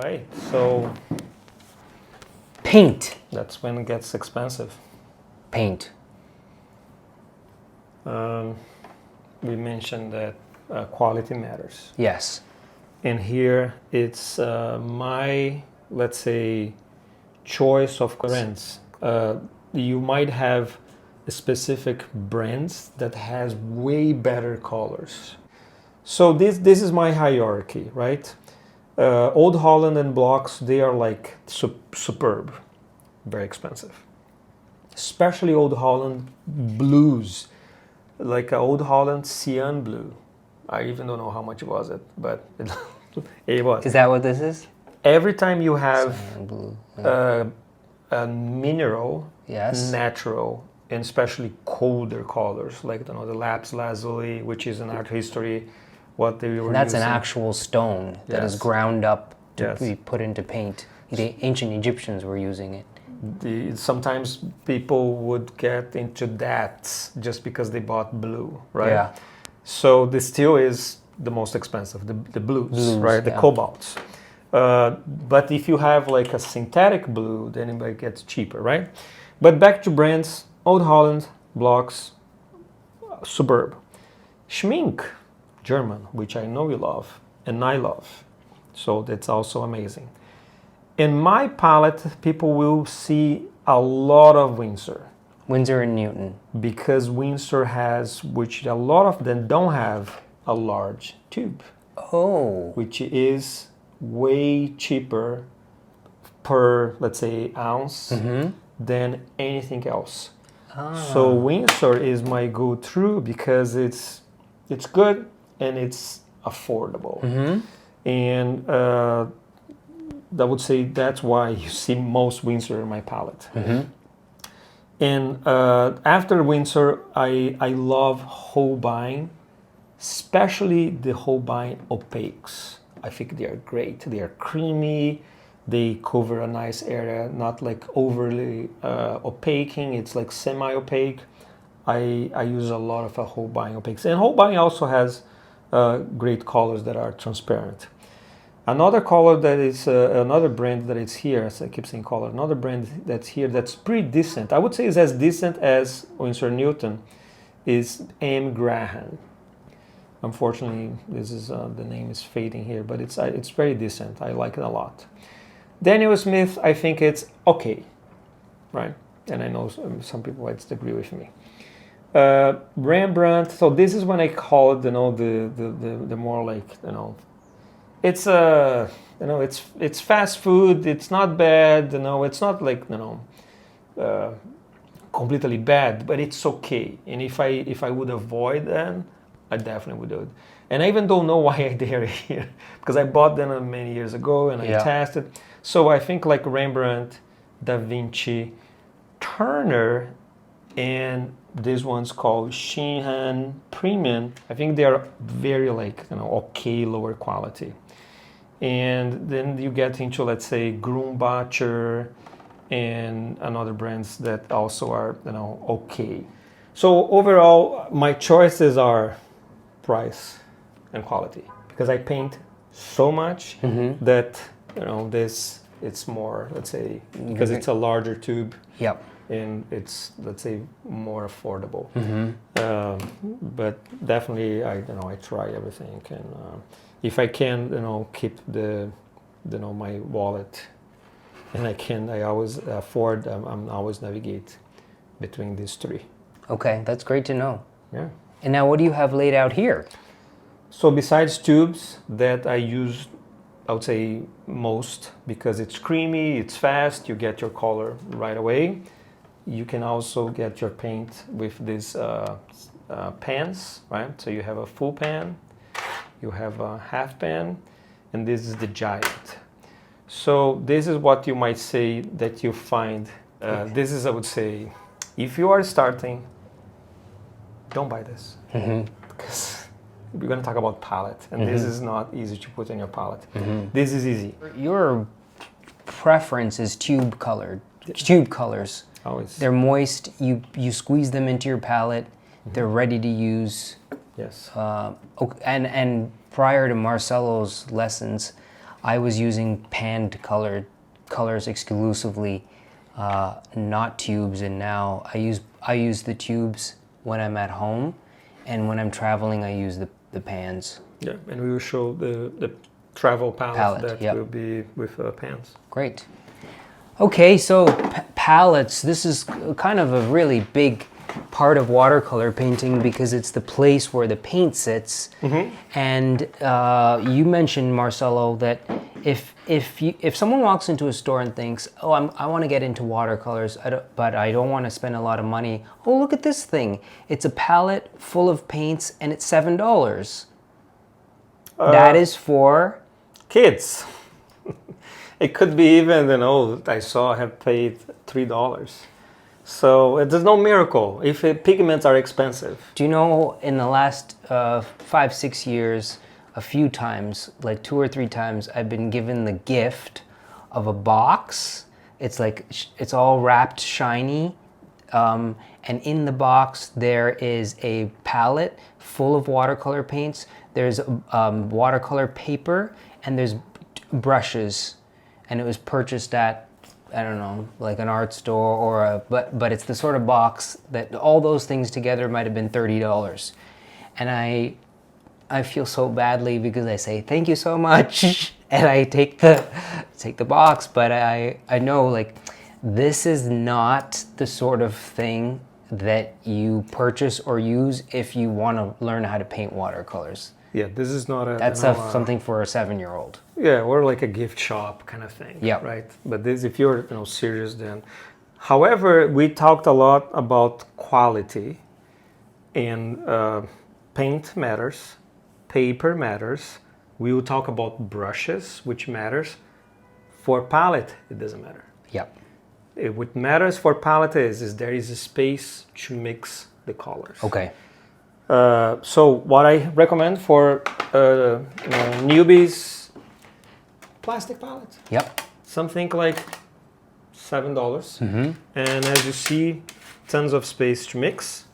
right? So Paint. that's when it gets expensive. Paint. We mentioned that quality matters. Yes. And here it's my, let's say, choice of brands. You might have specific brands that has way better colors. So this is my hierarchy, right? Old Holland and Blockx, they are like superb, very expensive. Especially Old Holland blues, like Old Holland cyan blue. I even don't know how much was it, but it was. Is that what this is? Every time you have Cyan blue. a mineral, Yes. natural, and especially colder colors, like the Lapis Lazuli, which is an art history, what they were And that's using. an actual stone that is Yes. ground up to Yes. be put into paint. The ancient Egyptians were using it. Sometimes people would get into that just because they bought blue, right? Yeah. So this still is the most expensive, the blues, right? The yeah. cobalts. But if you have like a synthetic blue, then it gets cheaper, right? But back to brands, Old Holland, Blockx, superb. Schmincke, German, which I know you love, and I love. So that's also amazing. In my palette, people will see a lot of Winsor. Winsor and Newton. Because Winsor has, which a lot of them don't have, a large tube. Oh. Which is way cheaper per, let's say, ounce than anything else. So Winsor is my go-to because it's good and it's affordable. And I would say that's why you see most Winsor in my palette. And after Winsor, I love Holbein, especially the Holbein opaques. I think they are great. They are creamy. They cover a nice area, not like overly opaquing. It's like semi-opaque. I use a lot of Holbein opaques. And Holbein also has great colors that are transparent. Another color that is, another brand that is here, as I keep saying color, another brand that's here that's pretty decent. I would say is as decent as Winsor Newton is M. Graham. Unfortunately, this is the name is fading here, but it's very decent. I like it a lot. Daniel Smith, I think it's okay, right? And I know some people might disagree with me. Rembrandt. So this is when I call it, the more like, it's it's fast food. It's not bad. It's not like completely bad, but it's okay. And if I would avoid them, I definitely would do it. And I even don't know why I dare it here, because I bought them many years ago and I tested. So I think like Rembrandt, Da Vinci, Turner, and this one's called Shinhan Premium. I think they are very like okay, lower quality. And then you get into, let's say, Gouache and another brands that also are okay. So overall, my choices are price and quality, because I paint so much that this it's more, let's say, because it's a larger tube. Yep. And it's, let's say, more affordable. But definitely, I try everything, and if I can, keep my wallet, and I always afford. I'm always navigate between these three. Okay, that's great to know. Yeah. And now, what do you have laid out here? So besides tubes that I use, I would say most, because it's creamy, it's fast, you get your color right away. You can also get your paint with these pans, right? So you have a full pan, you have a half pan, and this is the giant. So this is what you might say that you find. This is, I would say, if you are starting, don't buy this. Because we're going to talk about palette, and this is not easy to put in your palette. This is easy. Your preference is tube colors. Always. They're moist. You squeeze them into your palette. They're ready to use. Yes. And prior to Marcelo's lessons, I was using panned colors exclusively, not tubes, and now I use the tubes when I'm at home, and when I'm traveling I use the pans. Yeah, and we will show the travel palette that will be with pans. Great. Okay, so palettes, this is kind of a really big part of watercolor painting because it's the place where the paint sits. And you mentioned, Marcelo, that if someone walks into a store and thinks, oh, I want to get into watercolors, but I don't want to spend a lot of money. Oh, look at this thing. It's a palette full of paints and it's $7. That is for kids. It could be even, I have paid $3. So there's no miracle if pigments are expensive. Do you know, in the last 5-6 years, a few times, like 2 or 3 times, I've been given the gift of a box. It's like, it's all wrapped shiny. And in the box, there is a palette full of watercolor paints. There's watercolor paper, and there's brushes. And it was purchased at, I don't know, like an art store or but it's the sort of box that all those things together might have been $30. And I feel so badly because I say, thank you so much. And I take the box, but I know, like, this is not the sort of thing that you purchase or use if you want to learn how to paint watercolors. Yeah, this is not a... That's something for a 7-year-old. Yeah, or like a gift shop kind of thing. Yeah. Right? But this, if you're serious, then... However, we talked a lot about quality, and paint matters, paper matters. We will talk about brushes, which matters. For palette, it doesn't matter. Yep. What matters for palette is there is a space to mix the colors. Okay. So what I recommend for newbies, plastic palette. Yep. Something like $7. And as you see, tons of space to mix.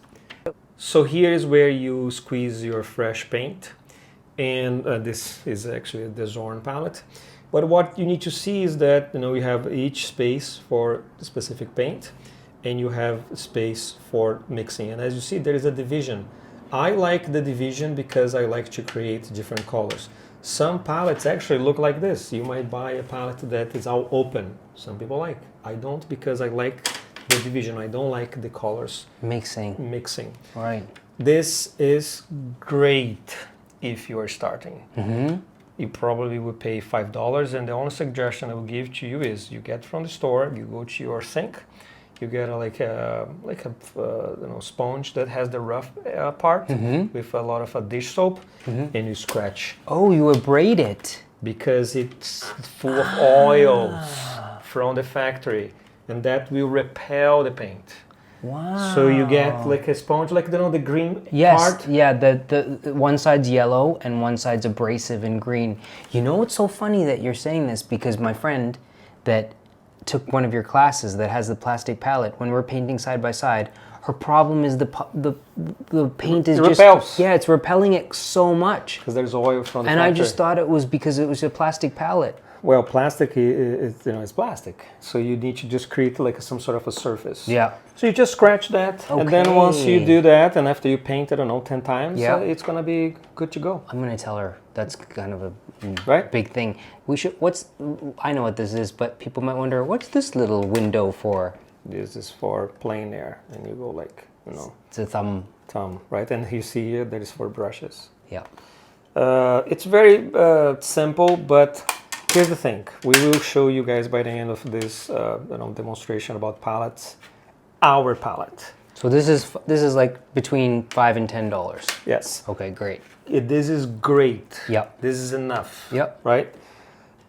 So here is where you squeeze your fresh paint. And this is actually the Zorn palette. But what you need to see is that you have each space for the specific paint, and you have space for mixing. And as you see, there is a division. I like the division because I like to create different colors. Some palettes actually look like this. You might buy a palette that is all open. Some people like. I don't, because I like the division. I don't like the colors mixing. Right. This is great if you are starting. You probably would pay $5, and the only suggestion I will give to you is you get from the store, you go to your sink, you get a sponge that has the rough part with a lot of dish soap, and you scratch. Oh, you abrade it. Because it's full of oils from the factory, and that will repel the paint. Wow. So you get like a sponge, like the green part. Yeah, the one side's yellow and one side's abrasive and green. You know, it's so funny that you're saying this, because my friend that took one of your classes that has the plastic palette, when we're painting side by side, her problem is the paint is repels. Yeah, it's repelling it so much. Because there's oil from the factory. factory. I just thought it was because it was a plastic palette. Well, plastic is it's plastic, so you need to just create like some sort of a surface. Yeah. So you just scratch that, and then once you do that, and after you paint it, 10 times, it's gonna be good to go. I'm gonna tell her. That's kind of a big thing. We should. I know what this is, but people might wonder, what's this little window for? This is for plein air, and you go like It's a thumb. Right? And you see here that is for brushes. Yeah. It's very simple, but. Here's the thing, we will show you guys by the end of this demonstration about palettes, our palette. So this is like between $5 and $10. Yes. Okay, great. This is great. Yep. This is enough. Yep. Right?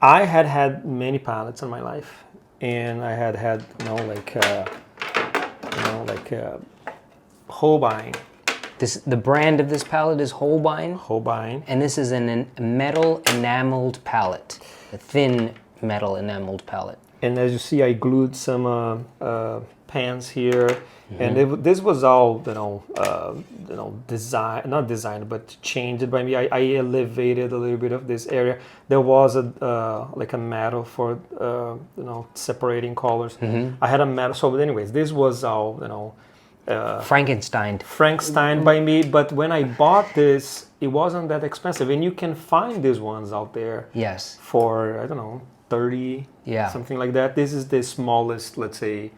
I had many palettes in my life, and I had Holbein. The brand of this palette is Holbein. Holbein. And this is a metal enameled palette. A thin metal enameled palette. And as you see, I glued some pans here, and this was all not designed, but changed by me. I elevated a little bit of this area. There was like a metal for separating colors. I had a metal. So, anyways, this was all Frankenstein'd by me. But when I bought this, it wasn't that expensive, and you can find these ones out there. Yes. For I don't know, 30, something like that. This is the smallest, let's say,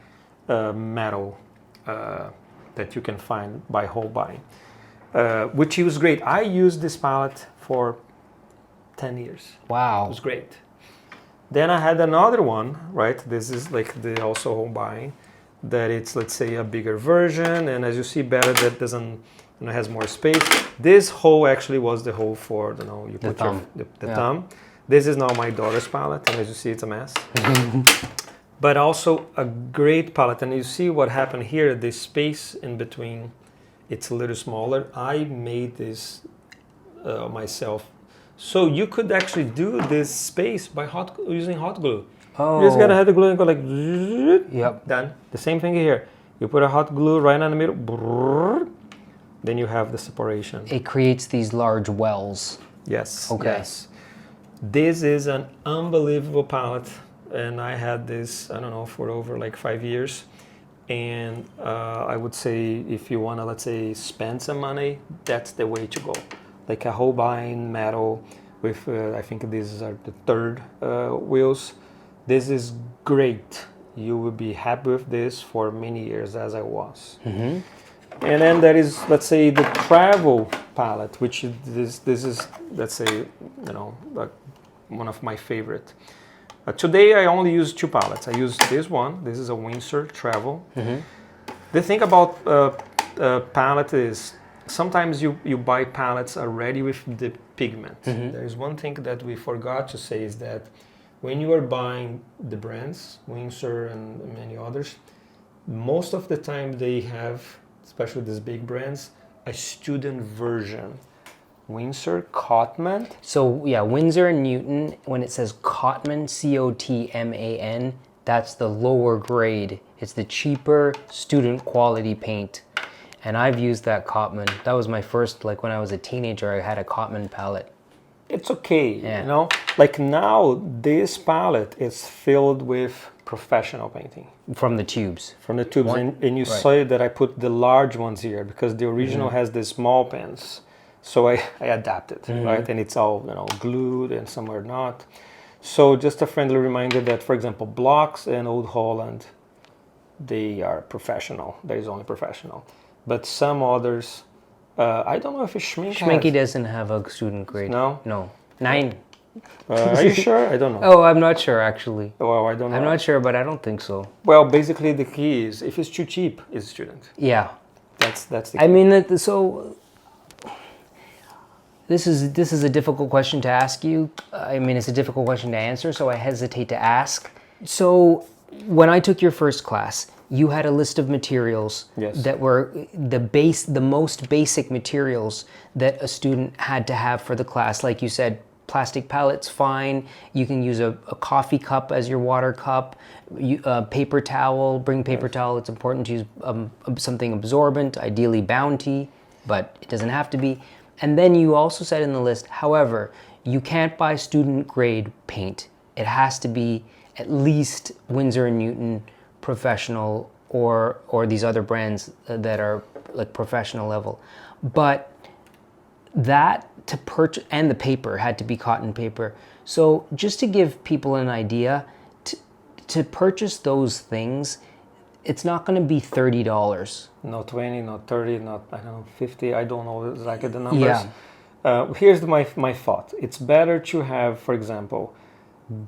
metal that you can find by Holbein, which was great. I used this palette for 10 years. Wow. It was great. Then I had another one, right? This is like the also Holbein, that it's, let's say, a bigger version, and as you see better, that doesn't, has more space. This hole actually was the hole for, you put the thumb. This is now my daughter's palette, and as you see, it's a mess. But also a great palette, and you see what happened here, the space in between, it's a little smaller. I made this myself. So you could actually do this space by using hot glue. Oh. You just gotta have the glue and go like, yep. Done. The same thing here. You put a hot glue right in the middle, then you have the separation. It creates these large wells. Yes. Okay. Yes. This is an unbelievable palette, and I had this, I don't know, for over like 5 years. And I would say if you wanna, let's say, spend some money, that's the way to go. Like a Holbein metal with, I think these are the third wheels. This is great. You will be happy with this for many years, as I was. And then there is, let's say, the travel palette, which is this is, let's say, like one of my favorite. Today I only use 2 palettes. I use this one. This is a Winsor travel. The thing about palette is sometimes you buy palettes already with the pigment. There is one thing that we forgot to say, is that when you are buying the brands, Winsor and many others, most of the time they have, especially these big brands, a student version. Winsor, Cotman. So yeah, Winsor and Newton, when it says Cotman, C-O-T-M-A-N, that's the lower grade. It's the cheaper student quality paint. And I've used that Cotman. That was my first, like when I was a teenager, I had a Cotman palette. It's okay, Like now, this palette is filled with professional painting. From the tubes. From the tubes. And you saw that I put the large ones here because the original has the small pens. So I adapted, right? And it's all, glued and some are not. So just a friendly reminder that, for example, Blockx and Old Holland, they are professional. There is only professional. But some others, I don't know if Schmincke doesn't have a student grade. No? No. 9. Are you sure? I don't know. Oh, I'm not sure actually. Well, I don't know. I'm not sure, but I don't think so. Well, basically the key is if it's too cheap, it's a student. Yeah. That's the key. I mean, so this is a difficult question to ask you. I mean, it's a difficult question to answer, so I hesitate to ask. So when I took your first class, you had a list of materials that were the most basic materials that a student had to have for the class. Like you said, plastic palettes, fine. You can use a coffee cup as your water cup. Paper towel, bring paper towel. It's important to use something absorbent, ideally Bounty, but it doesn't have to be. And then you also said in the list, however, you can't buy student grade paint. It has to be at least Winsor & Newton professional or these other brands that are like professional level. But that to purchase, and the paper had to be cotton paper. So just to give people an idea, to purchase those things, it's not going to be $30. Not 20, not 30, not, I don't know, 50. I don't know exactly the numbers. Here's my thought. It's better to have, for example,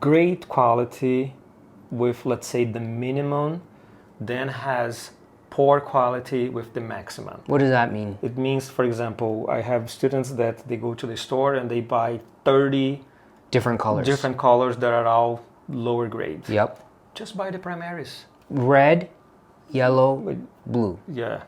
great quality with, let's say, the minimum, then has poor quality with the maximum. What does that mean? It means, for example, I have students that they go to the store and they buy 30 different colors that are all lower grade. Yep. Just buy the primaries. Red, yellow, blue. Yeah.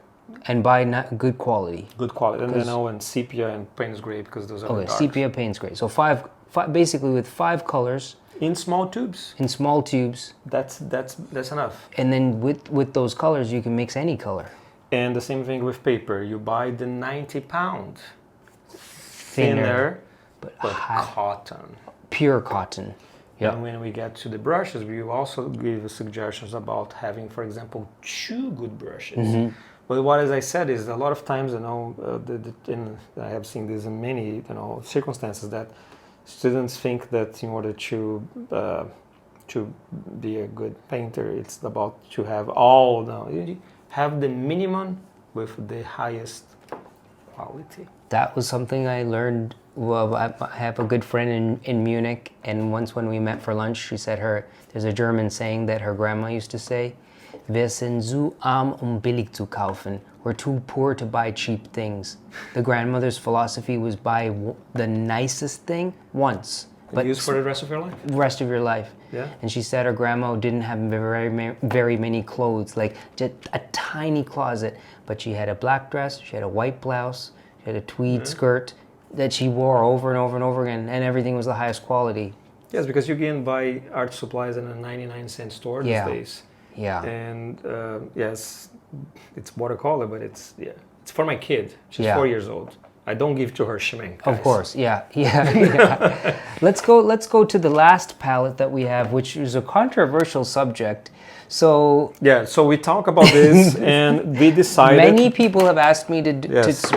And buy good quality. Good quality. And sepia and Payne's gray, because those are dark. Sepia, Payne's gray. So five basically with 5 colors In small tubes. in small tubes, That's enough. and then with those colors you can mix any color. And the same thing with paper. You buy the 90-pound Thinner, thinner, but but high, cotton. pure cotton. Yeah. And when we get to the brushes, we also give suggestions about having, for example, 2 good brushes. But what, as I said, is a lot of times, and I have seen this in many, circumstances, that students think that in order to be a good painter, it's about to have all. No, you have the minimum with the highest quality. That was something I learned. Well, I have a good friend in Munich, and once when we met for lunch, she said there's a German saying that her grandma used to say, "Wir sind zu arm, billig zu kaufen." We're too poor to buy cheap things. The grandmother's philosophy was buy the nicest thing once, But use for the rest of your life. Rest of your life. Yeah. And she said her grandma didn't have very many clothes, like just a tiny closet, but she had a black dress, she had a white blouse, she had a tweed skirt that she wore over and over and over again, and everything was the highest quality. Yes, because you can buy art supplies in a 99-cent store these days. Yeah. And yes, it's watercolor, but it's for my kid. She's 4 years old. I don't give to her Schmincke. Of course, yeah. Let's go to the last palette that we have, which is a controversial subject. So so we talk about this, and we decided. Many people have asked me to.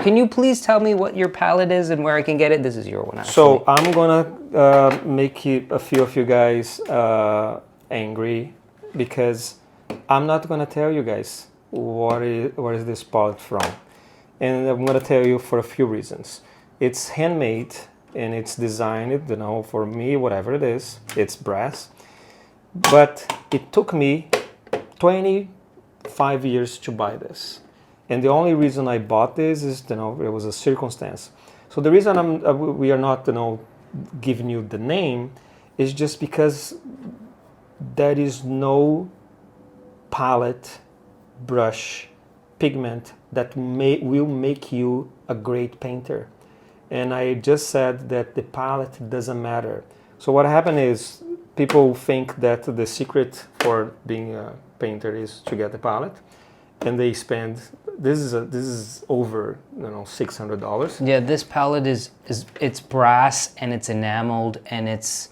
Can you please tell me what your palette is and where I can get it? This is your one. Actually. So I'm gonna make a few of you guys angry, because I'm not gonna tell you guys what is this palette from, and I'm gonna tell you for a few reasons. It's handmade and it's designed, for me, whatever it is. It's brass, but it took me 25 years to buy this, and the only reason I bought this is it was a circumstance. So the reason we are not giving you the name is just because there is no palette, brush, pigment that will make you a great painter. And I just said that the palette doesn't matter. So what happened is people think that the secret for being a painter is to get the palette, and they spend this is over $600. Yeah, this palette is it's brass and it's enameled and it's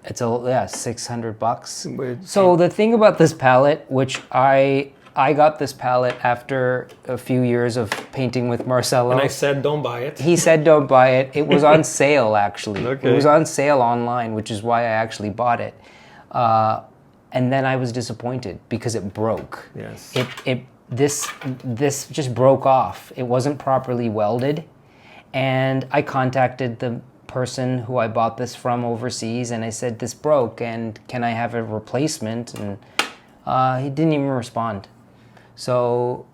$600. So the thing about this palette, which I got this palette after a few years of painting with Marcelo. And I said, don't buy it. He said, don't buy it. It was on sale, actually. Okay. It was on sale online, which is why I actually bought it. And then I was disappointed because it broke. Yes. This just broke off. It wasn't properly welded. And I contacted the person who I bought this from overseas, and I said, this broke, and can I have a replacement? And he didn't even respond. So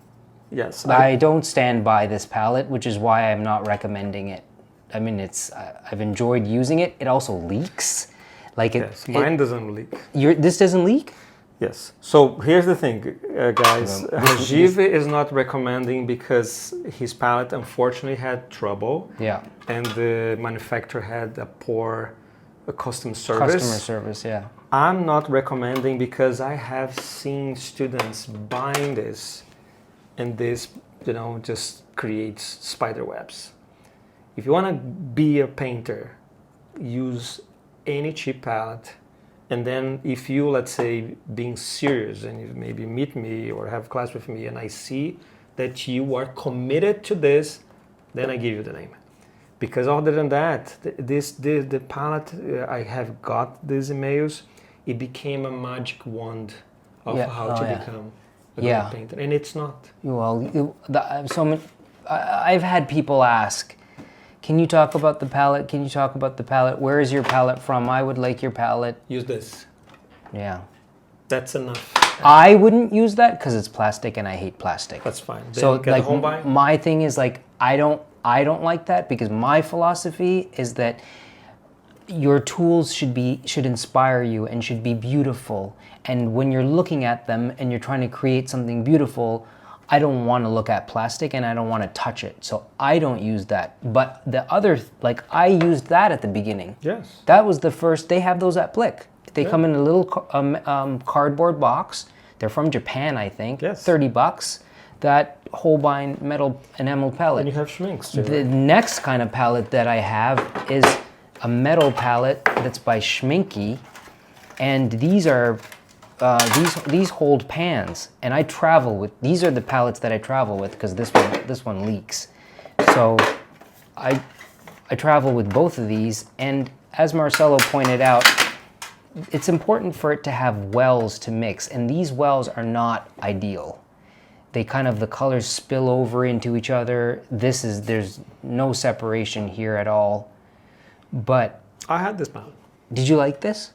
yes, I don't stand by this palette, which is why I'm not recommending it. I mean, I've enjoyed using it. It also leaks. Mine doesn't leak. This doesn't leak? Yes. So here's the thing, guys. Rajiv is not recommending because his palette unfortunately had trouble. Yeah. And the manufacturer had a poor customer service. Customer service, yeah. I'm not recommending because I have seen students buying this, and this, just creates spider webs. If you want to be a painter, use any cheap palette. And then if you, let's say, being serious and you maybe meet me or have class with me and I see that you are committed to this, then I give you the name. Because other than that, the palette, I have got these emails, it became a magic wand of how to become a great painter. And it's not. Well, I've had people ask, can you talk about the palette? Can you talk about the palette? Where is your palette from? I would like your palette. Use this. Yeah. That's enough. I wouldn't use that because it's plastic and I hate plastic. That's fine. Then So get Holbein. my thing is I don't like that because my philosophy is that your tools should inspire you and should be beautiful. And when you're looking at them and you're trying to create something beautiful, I don't want to look at plastic and I don't want to touch it. So I don't use that. But the other, like I used that at the beginning. Yes. That was the first, they have those at Blick. They come in a little cardboard box. They're from Japan, I think. Yes. $30. That Holbein metal enamel palette. And you have Schmincke too. The next kind of palette that I have is a metal palette that's by Schmincke. And these are these hold pans, and I travel with, these are the palettes that I travel with because this one leaks. So I travel with both of these, and as Marcelo pointed out, it's important for it to have wells to mix, and these wells are not ideal. They kind of, the colors spill over into each other. There's no separation here at all. But I had this palette. did you like this?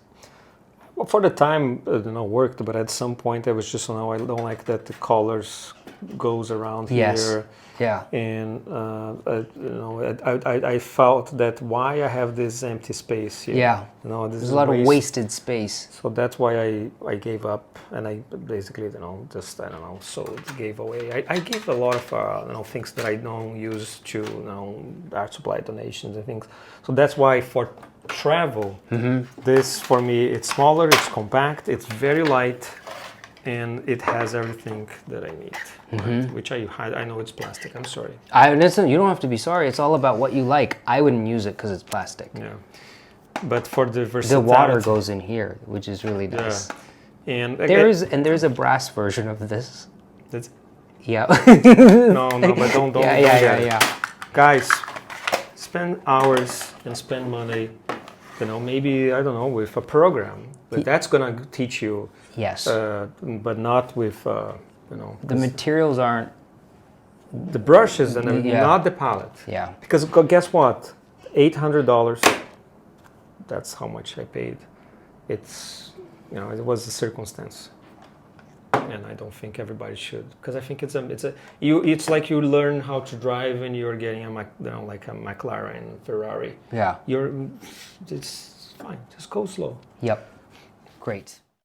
Well, for the time, worked, but at some point I was just, I don't like that the colors goes around here. Yeah. And, I felt that why I have this empty space here. Yeah. There's a lot of wasted space. So that's why I gave up, and I basically, gave away. I give a lot of, things that I don't use to, art supply donations and things. So that's why for travel, this for me, it's smaller, it's compact, it's very light, and it has everything that I need. Right? Which I know it's plastic. I'm sorry. Listen, you don't have to be sorry. It's all about what you like. I wouldn't use it because it's plastic. Yeah, but for the versatility, the water goes in here, which is really nice. Yeah. And there's a brass version of this. That's, yeah. no, but don't. Yeah. Guys, spend hours and spend money. Maybe I don't know, with a program, but that's gonna teach you. Yes. But not with the materials aren't. The brushes and not the palette. Yeah. Because guess what? $800. That's how much I paid. It's it was a circumstance, and I don't think everybody should, because I think it's like you learn how to drive and you're getting like a McLaren, Ferrari. Yeah. It's fine. Just go slow. Yep. Great.